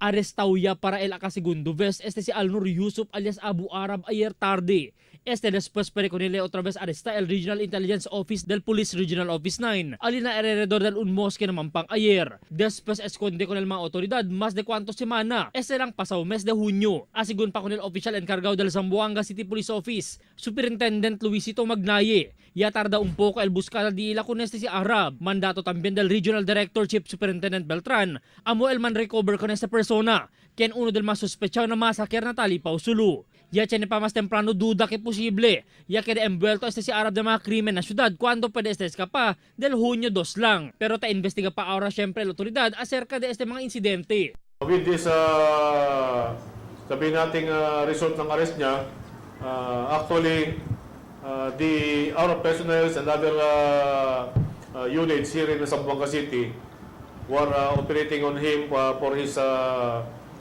Arrestado ya para el segundo vez si Alnur Yusuf alias Abu Arab ayer tarde. Después para conile otra vez arresta el Regional Intelligence Office del Police Regional Office 9. Alina alrededor del un mosque na mampang ayer. Después esconde con el mga otoridad más de cuantos semana. Lang pasado mes de Hunyo. Asigun pa con el official encargado del Zamboanga City Police Office, Superintendent Luisito Magnaye. Ya tarda un poco el buscar di ila con si Arab. Mandato también del Regional Director Chief Superintendent Beltran. Amo el man recover con esta persona. Quien uno del más sospechado na masakyer na Talipaw Sulu. Ya tiene pa mas temprano duda que posible. Ya queda envuelto si Arab de mga krimen na syudad cuando puede escapa del Hunyo 2 lang. Pero ta investiga pa ahora syempre la autoridad acerca de mga insidente. With this, sabihin nating result ng arrest niya, actually, our personnel and other units here in Zamboanga City were operating on him for his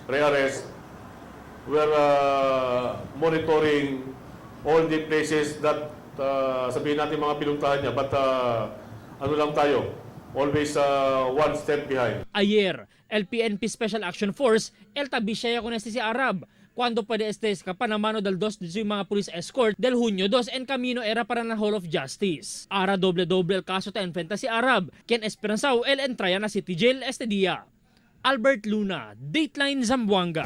rearrest. We're monitoring all the places that sabihin natin mga pinuntahan niya, but ano lang tayo, always one step behind. Ayer, el PNP Special Action Force, el tabisya con si Arab, cuando puede escapar na mano del dos de mga police escort del Hunyo 2 en camino era para na Hall of Justice. Ara doble-doble el kaso ta enfrenta si Arab, quien esperanzao el entraya na City Jail este día. Albert Luna, Dateline Zamboanga.